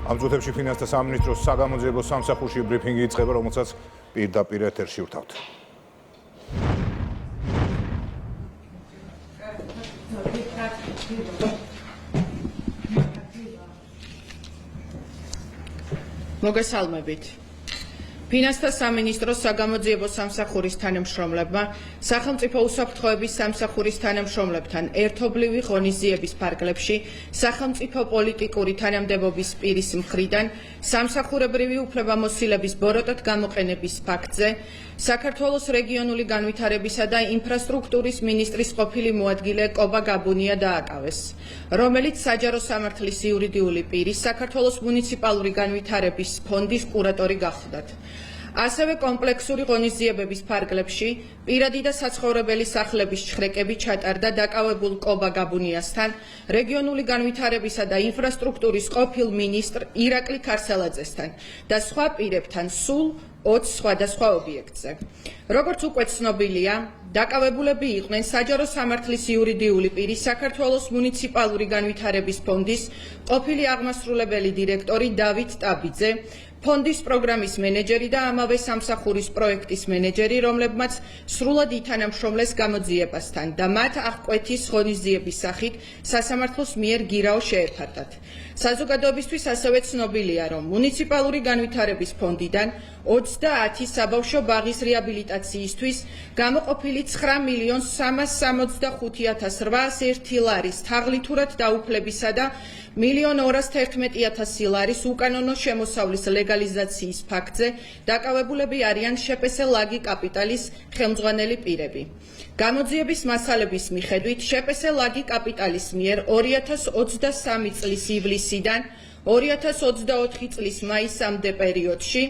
ამ წუთებში ფინანსთა სამინისტროს საგამოძიებო სამსახურში ბრიფინგი იწყება, რომელსაც პირდაპირ ეთერში ვთავთ. მოგესალმებით. ფინანსთა სამინისტროს საგამოძიებო სამსახურის თანამშრომლებმა სახელმწიფო უსაფრთხოების სამსახურის თანამშრომლებთან ერთობლივი ღონისძიების ფარგლებში სახელმწიფო პოლიტიკური თანამდებობის პირის მხრიდან სამსახურებრივი უფლებამოსილების ბოროტად გამოყენების ფაქტზე საქართველოს რეგიონული განვითარებისა და ინფრასტრუქტურის მინისტრის ყოფილი მოადგილე კობა გაბუნია დააკავეს, რომელიც საჯარო სამართლის იურიდიული პირის საქართველოს მუნიციპალური განვითარების ფონდის კურატორი გახლდათ. ასევე კომპლექსური ღონისძიებების ფარგლებში პირადი და საცხოვრებელი სახლების ჩხრეკები ჩატარდა დაკავებულ კობა გაბუნიასთან, რეგიონული განვითარებისა და ინფრასტრუქტურის ყოფილ მინისტრ ირაკლი ქარსალაძესთან და სხვა პირებთან სულ 20 სხვადასხვა ობიექტზე. როგორც უკვე ცნობილია, დაკავებულები იყვნენ საჯარო სამართლის იურიდიული პირის საქართველოს მუნიციპალური განვითარების ფონდის ყოფილი აღმასრულებელი დირექტორი დავით ტაბიძე, ფონდის პროგრამის მენეჯერი და ამავე სამსახურის პროექტის მენეჯერი, რომლებმაც სრულად ითანამშრომლეს გამოძიებასთან და მათ აღკვეთის ღონისძიების სახით სასამართლოს მიერ გირაო შეეფარდათ. საზოგადოებისთვის ასევე ცნობილია, რომ მუნიციპალური განვითარების ფონდიდან 30 საბავშვო ბაღის რეაბილიტაციისთვის გამოყოფილი 9.365.801 ლარის თაღლითურად დაუფლებისა და 1.211.000 ლარის უკანონო შემოსავლის ლეგალიზაციის ფაქტზე დაკავებულები არიან შპს ლაგი კაპიტალის ხელმძღვანელი პირები. გამოძიების მასალების მიხედვით შპს ლაგი კაპიტალის მიერ 2023 წლის ივლისიდან 2024 წლის მაისამდე პერიოდში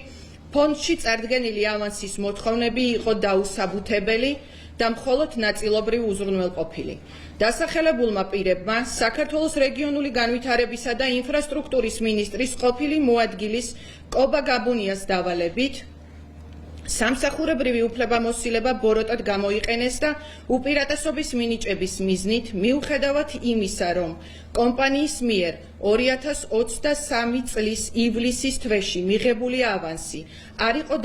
ფონდში წარდგენილი ავანსის მოთხოვნები იყო დაუსაბუთებელი და მხოლოდ ნაწილობრივ უზრუნველყოფილი. დასახელებულმა პირებმა საქართველოს რეგიონული განვითარებისა და ინფრასტრუქტურის მინისტრის ყოფილი მოადგილის კობა გაბუნიას დავალებით სამსახურებრივი უფლებამოსილება ბოროტად გამოიყენეს და უპირატესობის მინიჭების მიზნით მიუხედავად იმისა, რომ კომპანიის მიერ 2023 წლის ივლისის თვეში მიღებული ავანსი არ იყო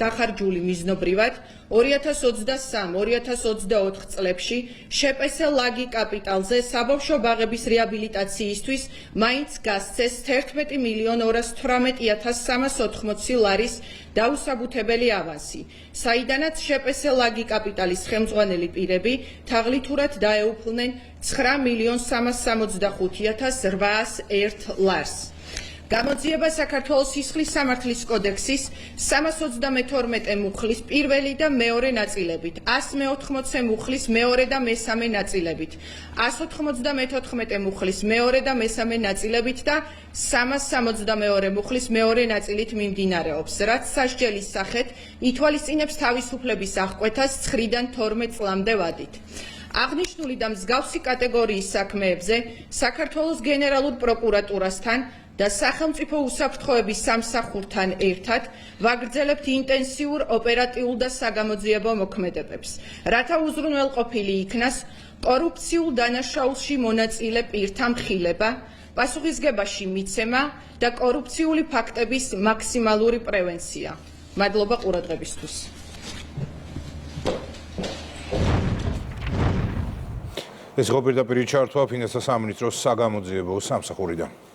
დახარჯული მიზნობრივად, 2023-2024 წლებში შპს ლაგი კაპიტალზე საბავშვო ბაღების რეაბილიტაციისთვის მაინც გასცეს 11.218.380 ლარის დაუსაბუთებელი ავანსი, საიდანაც შპს ლაგი კაპიტალის ხელმძღვანელი პირები თაღლითურად დაეუფლნენ 9.365.801 ლარს. გამოძიება საქართველოს სისხლის სამართლის კოდექსის 322 მუხლის პირველი და მეორე ნაწილებით, 180 მუხლის მეორე და მესამე ნაწილებით, 194 მუხლის მეორე და მესამე ნაწილებით და 362 მუხლის მეორე ნაწილით მიმდინარეობს, რაც სასჯელის სახეთ ითვალისწინებს თავისუფლების აღკვეთას 9-დან 12 წლამდე ვადით. აღნიშნული და მსგავსი კატეგორიის საქმეებზე საქართველოს გენერალურ პროკურატურასთან და სახელმწიფო უსაფრთხოების სამსახურთან ერთად ვაგრძელებთ ინტენსიურ ოპერატიულ და საგამოძიებო მოქმედებებს, რათა უზრუნველყოფილი იქნას კორუფციულ დანაშაულში მონაწილე პირთა მხილება, პასუხისგებაში მიცემა და კორუფციული ფაქტების მაქსიმალური პრევენცია. მადლობა ყურადღებისთვის. ეს იყო პირდაპირ ჩართვა ფინანსთა სამინისტროს საგამოძიებო სამსახურიდან.